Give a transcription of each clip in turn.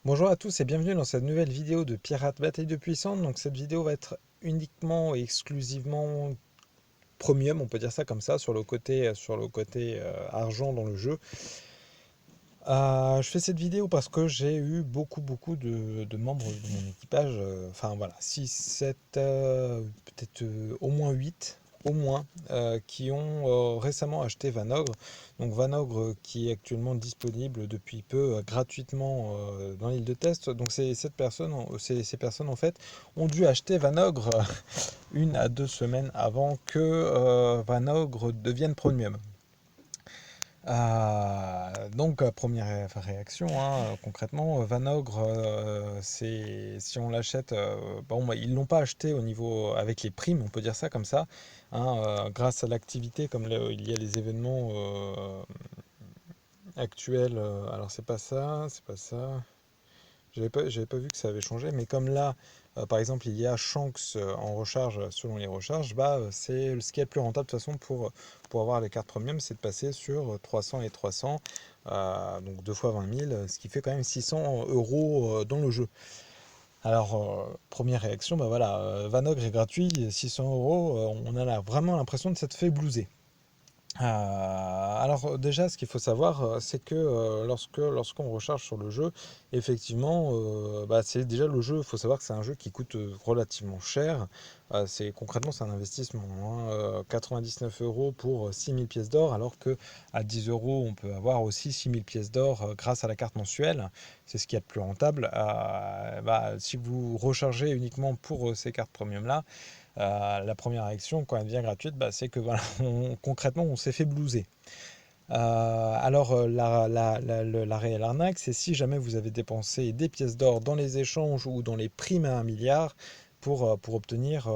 Bonjour à tous et bienvenue dans cette nouvelle vidéo de Pirate Bataille de Puissance. Donc cette vidéo va être uniquement et exclusivement premium, on peut dire ça comme ça, sur le côté argent dans le jeu. Je fais cette vidéo parce que j'ai eu beaucoup de membres de mon équipage, enfin voilà, 6, 7, peut-être au moins 8, au moins, qui ont récemment acheté Vanogre. Donc Vanogre qui est actuellement disponible depuis peu gratuitement dans l'île de test. Donc ces personnes en fait ont dû acheter Vanogre 1 à 2 semaines avant que Vanogre devienne premium. Première réaction, hein, concrètement, Vanogre, si on l'achète, bon, bah, ils l'ont pas acheté au niveau avec les primes, on peut dire ça comme ça, hein, grâce à l'activité, comme il y a les événements actuels. Alors c'est pas ça. J'avais pas vu que ça avait changé, mais comme là, par exemple, il y a Shanks en recharge selon les recharges, bah, c'est ce qui est le plus rentable de toute façon pour avoir les cartes premium, c'est de passer sur 300 et 300, donc 2 fois 20 000, ce qui fait quand même 600 euros dans le jeu. Alors, première réaction, bah voilà, Vanogre est gratuit, 600 euros, on a vraiment l'impression de s'être fait blouser. Alors déjà, ce qu'il faut savoir, c'est que lorsqu'on recharge sur le jeu, effectivement, bah, c'est déjà le jeu. Il faut savoir que c'est un jeu qui coûte relativement cher. C'est un investissement, hein, 99 euros pour 6000 pièces d'or, alors que à 10 euros, on peut avoir aussi 6000 pièces d'or grâce à la carte mensuelle. C'est ce qui est le plus rentable. Bah, si vous rechargez uniquement pour ces cartes premium là, la première réaction, quand elle devient gratuite, bah, c'est que voilà, concrètement, on s'est fait blouser. La réelle arnaque, c'est si jamais vous avez dépensé des pièces d'or dans les échanges ou dans les primes à 1 milliard pour obtenir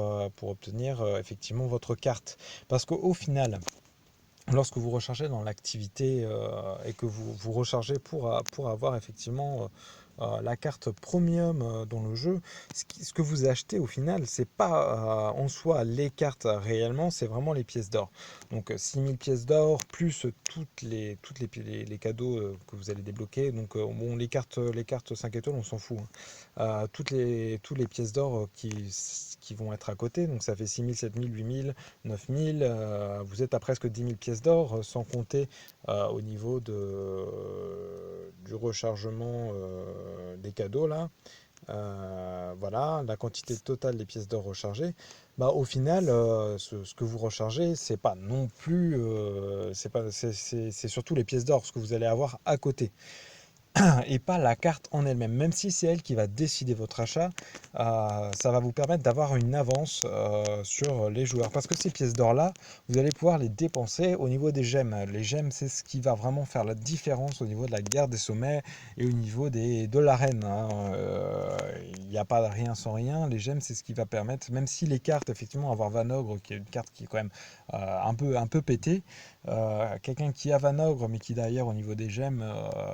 effectivement votre carte. Parce qu'au final, lorsque vous rechargez dans l'activité et que vous rechargez pour avoir effectivement la carte premium dans le jeu, ce que vous achetez au final, c'est pas en soi les cartes réellement, c'est vraiment les pièces d'or. Donc 6000 pièces d'or plus les cadeaux que vous allez débloquer. Donc bon, les cartes 5 étoiles, on s'en fout, hein. Toutes les pièces d'or qui vont être à côté, donc ça fait 6000, 7000, 8000, 9000, vous êtes à presque 10 000 pièces d'or, sans compter au niveau du rechargement des cadeaux là. Voilà, la quantité totale des pièces d'or rechargées. Bah, au final, ce que vous rechargez, c'est pas non plus, c'est surtout les pièces d'or, ce que vous allez avoir à côté et pas la carte en elle-même. Même si c'est elle qui va décider votre achat, ça va vous permettre d'avoir une avance sur les joueurs. Parce que ces pièces d'or-là, vous allez pouvoir les dépenser au niveau des gemmes. Les gemmes, c'est ce qui va vraiment faire la différence au niveau de la guerre des sommets et au niveau de l'arène, hein. Il n'y a pas rien sans rien. Les gemmes, c'est ce qui va permettre, même si les cartes, effectivement, avoir Vanogre, qui est une carte qui est quand même un peu pétée, quelqu'un qui a Vanogre, mais qui derrière, au niveau des gemmes,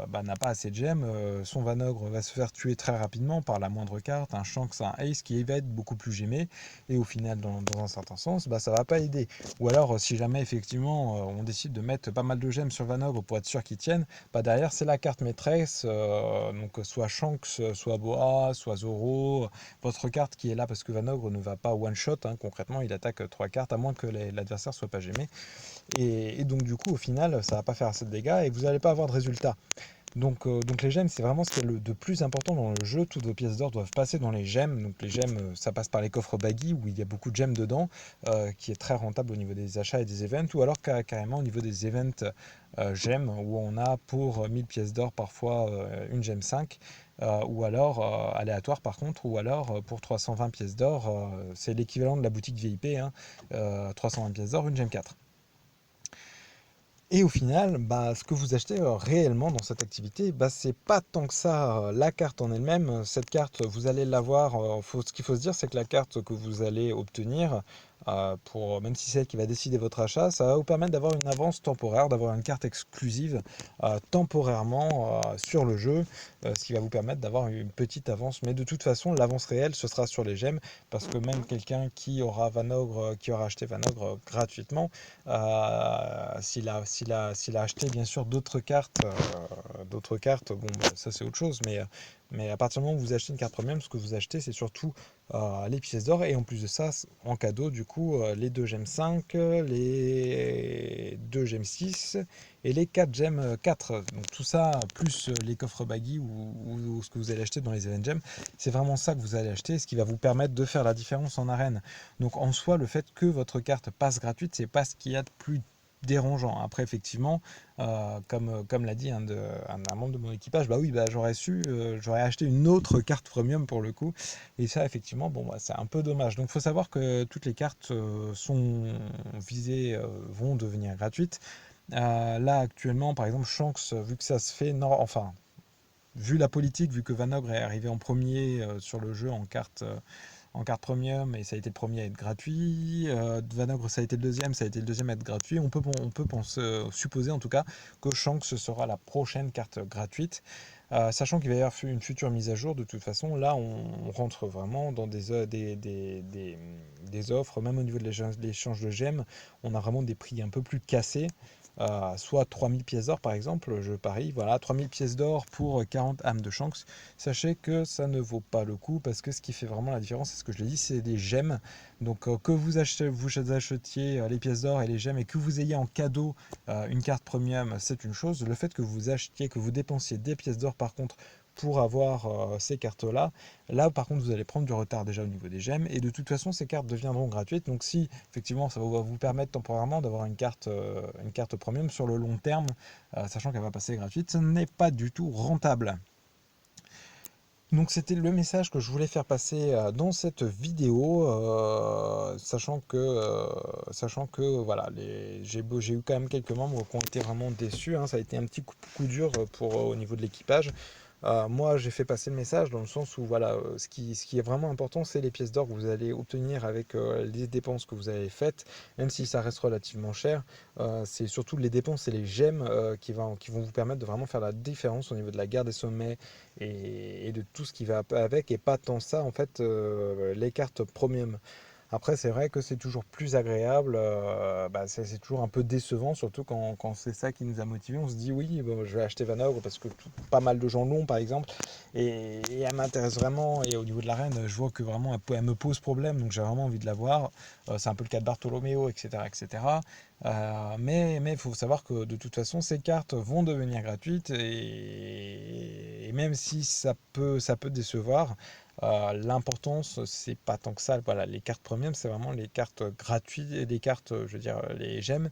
bah, n'a pas assez de gemmes, son Vanogre va se faire tuer très rapidement par la moindre carte, un Shanks, un Ace qui va être beaucoup plus gémé, et au final, dans un certain sens, bah, ça va pas aider. Ou alors, si jamais effectivement on décide de mettre pas mal de gemmes sur Vanogre pour être sûr qu'il tienne, bah, derrière c'est la carte maîtresse, donc soit Shanks, soit Boa, soit Zoro, votre carte qui est là parce que Vanogre ne va pas one shot, hein, concrètement il attaque 3 cartes à moins que l'adversaire soit pas gémé. Et donc du coup au final ça va pas faire assez de dégâts et vous n'allez pas avoir de résultat. Donc les gemmes, c'est vraiment ce qui est de plus important dans le jeu. Toutes vos pièces d'or doivent passer dans les gemmes. Donc les gemmes, ça passe par les coffres baggy où il y a beaucoup de gemmes dedans, qui est très rentable au niveau des achats et des events, ou alors carrément au niveau des events gemmes, où on a pour 1000 pièces d'or parfois une gemme 5, ou alors aléatoire par contre, ou alors pour 320 pièces d'or, c'est l'équivalent de la boutique VIP, hein, 320 pièces d'or, une gemme 4. Et au final, bah, ce que vous achetez réellement dans cette activité, bah, c'est pas tant que ça la carte en elle-même. Cette carte, vous allez l'avoir. Ce qu'il faut se dire, c'est que la carte que vous allez obtenir, même si c'est elle qui va décider votre achat, ça va vous permettre d'avoir une avance temporaire, d'avoir une carte exclusive temporairement sur le jeu, ce qui va vous permettre d'avoir une petite avance. Mais de toute façon, l'avance réelle, ce sera sur les gemmes, parce que même quelqu'un qui aura acheté Vanogre gratuitement, s'il a acheté bien sûr d'autres cartes, bon, bah, ça c'est autre chose, mais Mais à partir du moment où vous achetez une carte premium, ce que vous achetez, c'est surtout les pièces d'or. Et en plus de ça, en cadeau, du coup, les 2 gemmes 5, les 2 gemmes 6 et les 4 gemmes 4. Donc tout ça, plus les coffres baggy ou ce que vous allez acheter dans les event gems, c'est vraiment ça que vous allez acheter, ce qui va vous permettre de faire la différence en arène. Donc en soi, le fait que votre carte passe gratuite, c'est pas ce qu'il y a de plus dérangeant. Après, effectivement, comme l'a dit un membre de mon équipage, bah oui, bah, j'aurais su, j'aurais acheté une autre carte premium pour le coup. Et ça, effectivement, bon, bah, c'est un peu dommage. Donc, il faut savoir que toutes les cartes sont visées, vont devenir gratuites. Là, actuellement, par exemple, Shanks, vu que ça se fait, non, enfin, vu la politique, vu que Vanogre est arrivé en premier sur le jeu en carte premium, et ça a été le premier à être gratuit. Vanogre, ça a été le deuxième, ça a été le deuxième à être gratuit. On peut penser, supposer en tout cas que Shanks sera la prochaine carte gratuite. Sachant qu'il va y avoir une future mise à jour, de toute façon, là on rentre vraiment dans des offres, même au niveau de l'échange de gemmes, on a vraiment des prix un peu plus cassés. Soit 3000 pièces d'or par exemple, je parie, voilà, 3000 pièces d'or pour 40 âmes de Shanks. Sachez que ça ne vaut pas le coup parce que ce qui fait vraiment la différence, c'est ce que je l'ai dit, c'est des gemmes. Donc que vous achetiez les pièces d'or et les gemmes et que vous ayez en cadeau une carte premium, c'est une chose. Le fait que vous achetiez, que vous dépensiez des pièces d'or par contre pour avoir ces cartes-là, là par contre vous allez prendre du retard déjà au niveau des gemmes et de toute façon ces cartes deviendront gratuites. Donc si effectivement ça va vous permettre temporairement d'avoir une carte premium sur le long terme, sachant qu'elle va passer gratuite, ce n'est pas du tout rentable. Donc c'était le message que je voulais faire passer dans cette vidéo, sachant que voilà, j'ai eu quand même quelques membres qui ont été vraiment déçus, hein. Ça a été un petit coup dur au niveau de l'équipage. Moi, j'ai fait passer le message dans le sens où voilà, ce qui est vraiment important, c'est les pièces d'or que vous allez obtenir avec les dépenses que vous avez faites, même si ça reste relativement cher. C'est surtout les dépenses et les gemmes qui vont vous permettre de vraiment faire la différence au niveau de la guerre des sommets et de tout ce qui va avec, et pas tant ça en fait les cartes premium. Après, c'est vrai que c'est toujours plus agréable, bah, c'est toujours un peu décevant, surtout quand c'est ça qui nous a motivés. On se dit oui, bon, je vais acheter Vanogre parce que pas mal de gens l'ont par exemple, et elle m'intéresse vraiment. Et au niveau de l'arène, je vois que vraiment elle me pose problème, donc j'ai vraiment envie de la voir. C'est un peu le cas de Bartolomeo, etc. etc. Mais il faut savoir que de toute façon, ces cartes vont devenir gratuites, et même si ça peut décevoir, l'importance, c'est pas tant que ça. Voilà, les cartes premium, c'est vraiment les cartes gratuites, et les cartes, je veux dire, les gemmes.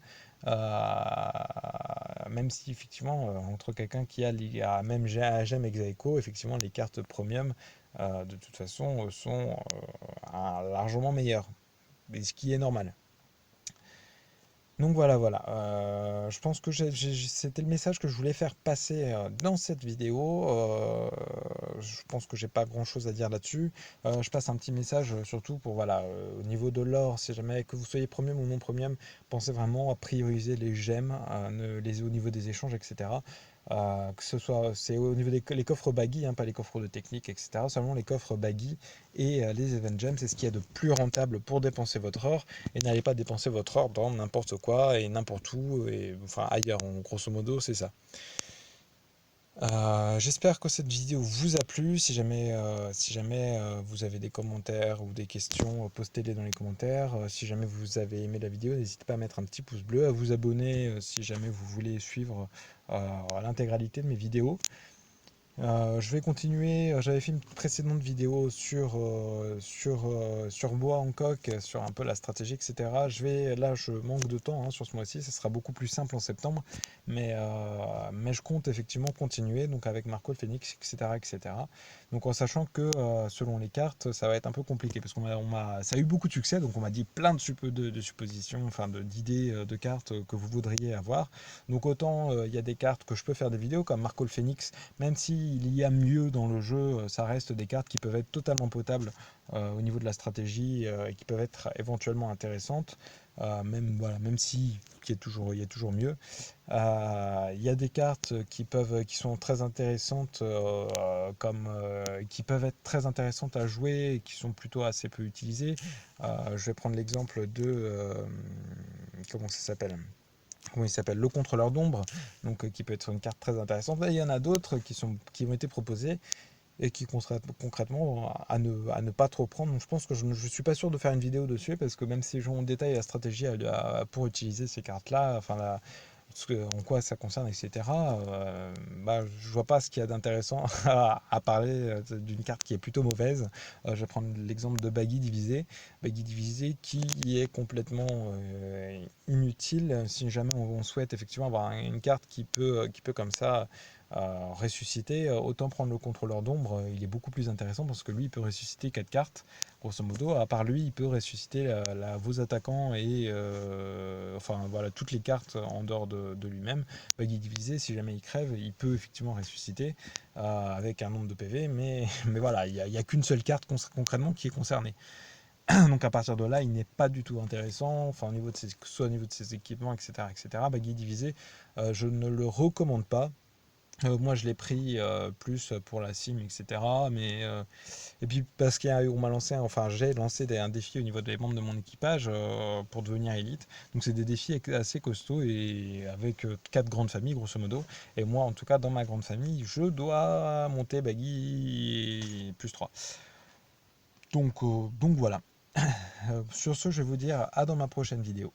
Même si effectivement, entre quelqu'un qui a même gemme ex aequo, effectivement, les cartes premium, de toute façon, sont largement meilleures. Et ce qui est normal. Donc voilà, voilà. Je pense que c'était le message que je voulais faire passer dans cette vidéo. Je pense que j'ai pas grand-chose à dire là-dessus. Je passe un petit message surtout pour voilà, au niveau de l'or, si jamais que vous soyez premium ou non premium, pensez vraiment à prioriser les gemmes, au niveau des échanges, etc. Que ce soit, c'est au niveau des les coffres baggy, hein, pas les coffres de technique, etc. Seulement les coffres baggy et les event gems, c'est ce qu'il y a de plus rentable pour dépenser votre or. Et n'allez pas dépenser votre or dans n'importe quoi et n'importe où, et enfin ailleurs, grosso modo, c'est ça. J'espère que cette vidéo vous a plu. Si jamais vous avez des commentaires ou des questions, postez-les dans les commentaires. Si jamais vous avez aimé la vidéo, n'hésitez pas à mettre un petit pouce bleu, à vous abonner si jamais vous voulez suivre l'intégralité de mes vidéos. Je vais continuer. J'avais fait une précédente vidéo sur Bois Hancock, sur un peu la stratégie, etc. Là, je manque de temps sur ce mois-ci. Ça sera beaucoup plus simple en septembre, mais je compte effectivement continuer, donc avec Marco le Phoenix, etc., etc. Donc en sachant que selon les cartes, ça va être un peu compliqué parce ça a eu beaucoup de succès, donc on m'a dit plein de suppositions, enfin d'idées de cartes que vous voudriez avoir. Donc autant il y a des cartes que je peux faire des vidéos comme Marco le Phoenix. Même s'il y a mieux dans le jeu, ça reste des cartes qui peuvent être totalement potables au niveau de la stratégie et qui peuvent être éventuellement intéressantes, même si il y a toujours mieux. Il y a des cartes qui sont très intéressantes, qui peuvent être très intéressantes à jouer et qui sont plutôt assez peu utilisées. Je vais prendre l'exemple comment ça s'appelle? Comment il s'appelle, le contrôleur d'ombre, donc qui peut être une carte très intéressante. Là, il y en a d'autres qui ont été proposées et qui concrètement à ne pas trop prendre. Donc je pense que je ne suis pas sûr de faire une vidéo dessus parce que même si on détaille la stratégie pour utiliser ces cartes-là, enfin en quoi ça concerne, etc. Bah, je vois pas ce qu'il y a d'intéressant à parler d'une carte qui est plutôt mauvaise. Je vais prendre l'exemple de Baggy Divisé. Baggy Divisé qui est complètement inutile si jamais on souhaite effectivement avoir une carte qui peut comme ça ressusciter. Autant prendre le contrôleur d'ombre, il est beaucoup plus intéressant parce que lui, il peut ressusciter 4 cartes. Grosso modo, à part lui, il peut ressusciter vos attaquants et enfin voilà toutes les cartes en dehors de lui-même. Baggy Divisé, si jamais il crève, il peut effectivement ressusciter avec un nombre de PV, mais voilà, il n'y a qu'une seule carte concrètement qui est concernée. Donc à partir de là, il n'est pas du tout intéressant, enfin au niveau de soit au niveau de ses équipements, etc., etc. Baggy Divisé, je ne le recommande pas. Moi, je l'ai pris plus pour la sim, etc. Et puis parce qu'on m'a lancé, enfin j'ai lancé un défi au niveau des membres de mon équipage pour devenir élite. Donc c'est des défis assez costauds et avec 4 grandes familles grosso modo. Et moi, en tout cas, dans ma grande famille, je dois monter Baggy plus 3. Donc voilà. Sur ce, je vais vous dire à dans ma prochaine vidéo.